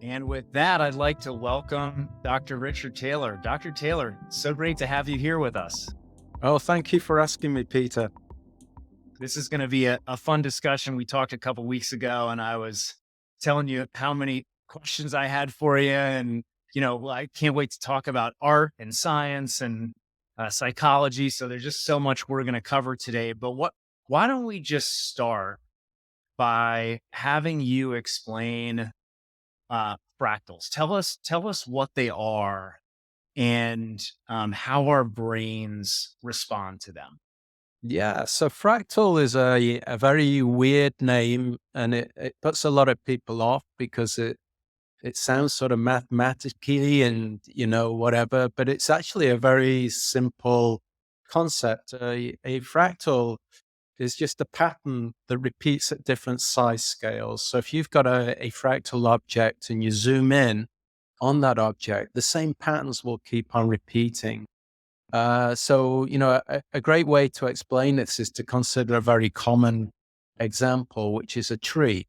And with that, I'd like to welcome Dr. Richard Taylor. Dr. Taylor, so great to have you here with us. Oh, thank you for asking me, Peter. This is going to be a fun discussion. We talked a couple weeks ago, and I was telling you how many questions I had for you. And, I can't wait to talk about art and science and psychology. So there's just so much we're going to cover today. But why don't we just start by having you explain fractals? Tell us what they are and how our brains respond to them. Yeah, so fractal is a very weird name, and it puts a lot of people off because it sounds sort of mathematical and, whatever, but it's actually a very simple concept. A fractal is just a pattern that repeats at different size scales. So if you've got a fractal object and you zoom in on that object, the same patterns will keep on repeating. A great way to explain this is to consider a very common example, which is a tree.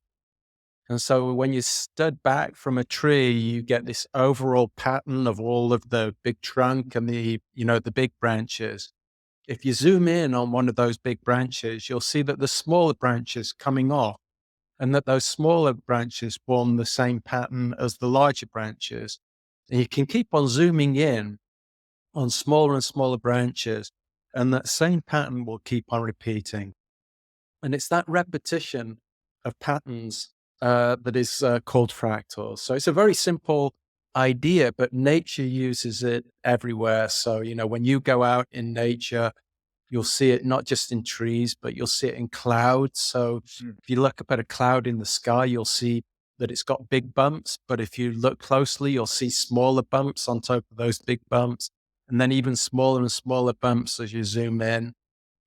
And so when you stood back from a tree, you get this overall pattern of all of the big trunk and the big branches. If you zoom in on one of those big branches, you'll see that the smaller branches coming off, and that those smaller branches form the same pattern as the larger branches. And you can keep on zooming in on smaller and smaller branches, and that same pattern will keep on repeating. And it's that repetition of patterns that is called fractals. So it's a very simple idea, but nature uses it everywhere. So, when you go out in nature, you'll see it not just in trees, but you'll see it in clouds. So if you look up at a cloud in the sky, you'll see that it's got big bumps. But if you look closely, you'll see smaller bumps on top of those big bumps, and then even smaller and smaller bumps as you zoom in.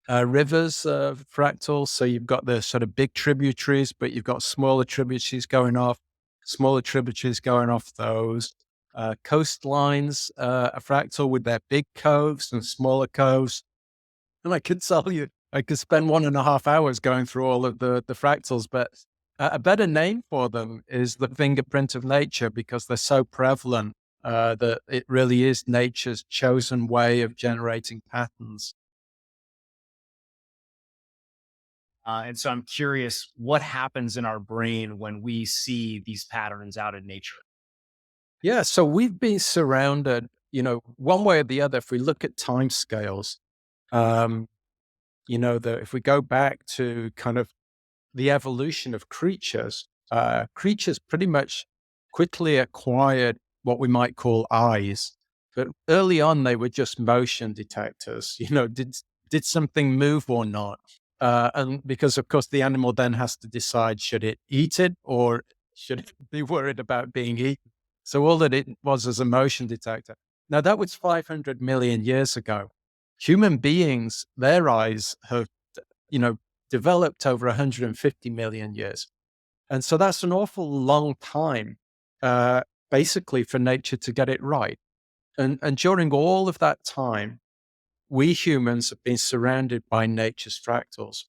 Rivers, fractals. So you've got the sort of big tributaries, but you've got smaller tributaries going off those. Coastlines, a fractal with their big coves and smaller coves. And I could tell you, I could spend 1.5 hours going through all of the fractals, but a better name for them is the fingerprint of nature, because they're so prevalent that it really is nature's chosen way of generating patterns. And so I'm curious what happens in our brain when we see these patterns out in nature. Yeah, so we've been surrounded, one way or the other, if we look at time scales, um, if we go back to kind of the evolution of creatures, creatures pretty much quickly acquired what we might call eyes. But early on, they were just motion detectors. Did something move or not? And because, of course, the animal then has to decide, should it eat it or should it be worried about being eaten? So all that it was a motion detector. Now, that was 500 million years ago. Human beings, their eyes have, you know, developed over 150 million years. And so that's an awful long time, basically, for nature to get it right. And during all of that time, we humans have been surrounded by nature's fractals.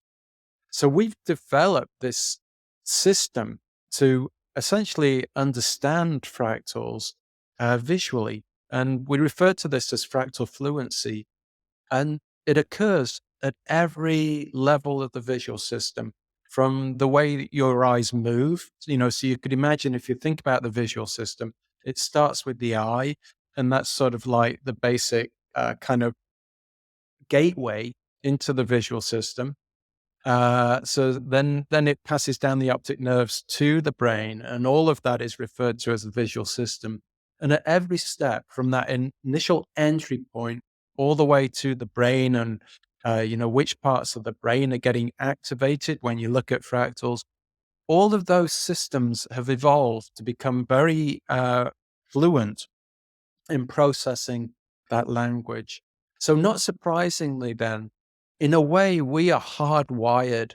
So we've developed this system to essentially understand fractals visually. And we refer to this as fractal fluency. And it occurs at every level of the visual system, from the way your eyes move. So you could imagine, if you think about the visual system, it starts with the eye, and that's sort of like the basic kind of gateway into the visual system. So then it passes down the optic nerves to the brain, and all of that is referred to as the visual system. And at every step, from that initial entry point all the way to the brain, and which parts of the brain are getting activated when you look at fractals, all of those systems have evolved to become very fluent in processing that language. So not surprisingly then, in a way, we are hardwired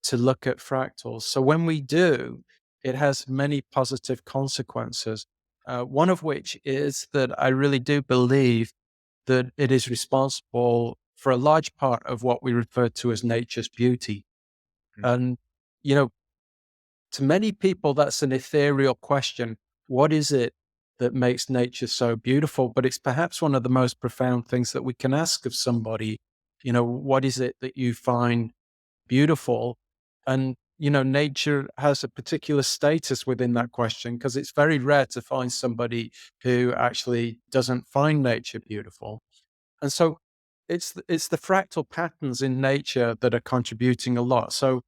to look at fractals. So when we do, it has many positive consequences. One of which is that I really do believe that it is responsible for a large part of what we refer to as nature's beauty. Mm. And, to many people, that's an ethereal question. what is it that makes nature so beautiful? But it's perhaps one of the most profound things that we can ask of somebody. What is it that you find beautiful? And, nature has a particular status within that question, because it's very rare to find somebody who actually doesn't find nature beautiful. And so it's the fractal patterns in nature that are contributing a lot. So,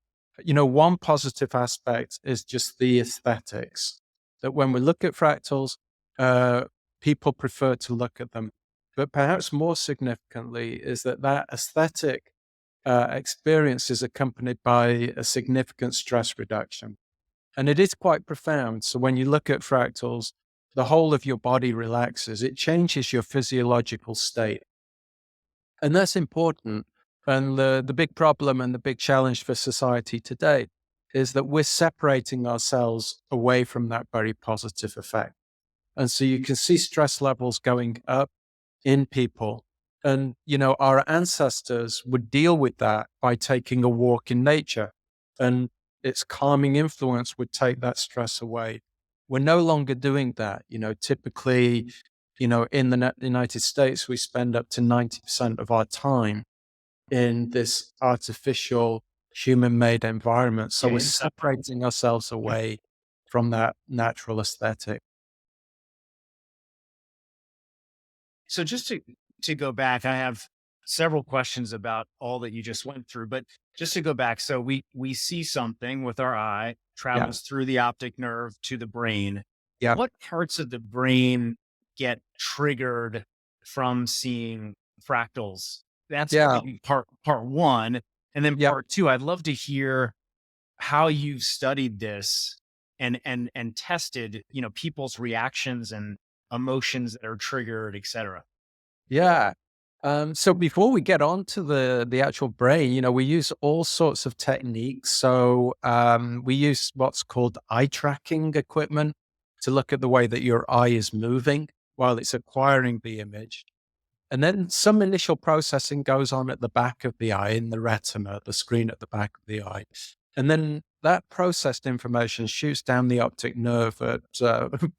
one positive aspect is just the aesthetics, that when we look at fractals, uh, people prefer to look at them. But perhaps more significantly is that aesthetic experience is accompanied by a significant stress reduction. And it is quite profound. So when you look at fractals, the whole of your body relaxes. It changes your physiological state. And that's important. And the big problem and the big challenge for society today is that we're separating ourselves away from that very positive effect. And so you can see stress levels going up in people. And, our ancestors would deal with that by taking a walk in nature, and its calming influence would take that stress away. We're no longer doing that. Typically, in the United States, we spend up to 90% of our time in this artificial human made environment. So we're separating ourselves away from that natural aesthetic. So just to go back, I have several questions about all that you just went through, but just to go back, so we see something with our eye, Yeah. travels through the optic nerve to the brain. Yeah. What parts of the brain get triggered from seeing fractals? That's Yeah. part one. And then Yeah. part two, I'd love to hear how you've studied this and tested, people's reactions and emotions that are triggered, et cetera. Yeah. So before we get on to the actual brain, we use all sorts of techniques. So we use what's called eye tracking equipment to look at the way that your eye is moving while it's acquiring the image. And then some initial processing goes on at the back of the eye, in the retina, the screen at the back of the eye. And then that processed information shoots down the optic nerve at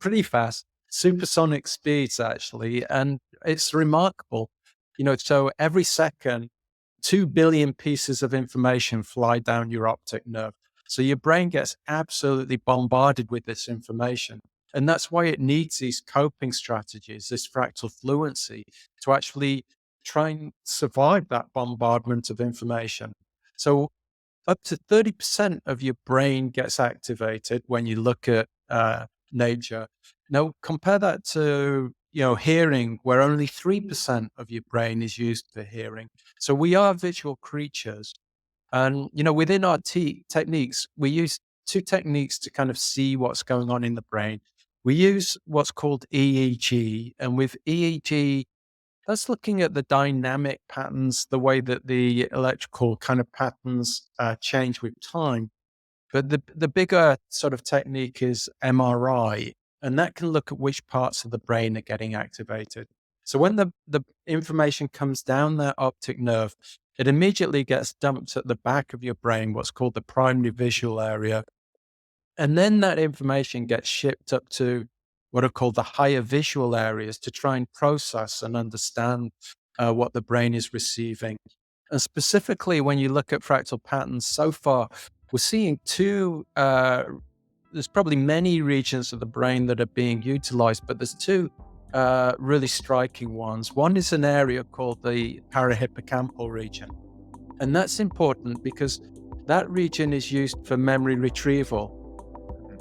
pretty fast, supersonic speeds, actually. And it's remarkable. So every second, 2 billion pieces of information fly down your optic nerve. So your brain gets absolutely bombarded with this information. And that's why it needs these coping strategies, this fractal fluency, to actually try and survive that bombardment of information. So up to 30% of your brain gets activated when you look at nature. Now, compare that to hearing, where only 3% of your brain is used for hearing. So we are visual creatures. And, within our techniques, we use two techniques to kind of see what's going on in the brain. We use what's called EEG. And with EEG, that's looking at the dynamic patterns, the way that the electrical kind of patterns change with time. But the bigger sort of technique is MRI, and that can look at which parts of the brain are getting activated. So when the information comes down that optic nerve, it immediately gets dumped at the back of your brain, what's called the primary visual area. And then that information gets shipped up to what are called the higher visual areas to try and process and understand what the brain is receiving. And specifically, when you look at fractal patterns so far, we're seeing there's probably many regions of the brain that are being utilized, but there's two really striking ones. One is an area called the parahippocampal region. And that's important because that region is used for memory retrieval.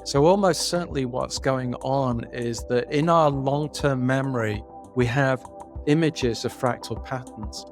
So almost certainly what's going on is that in our long-term memory, we have images of fractal patterns.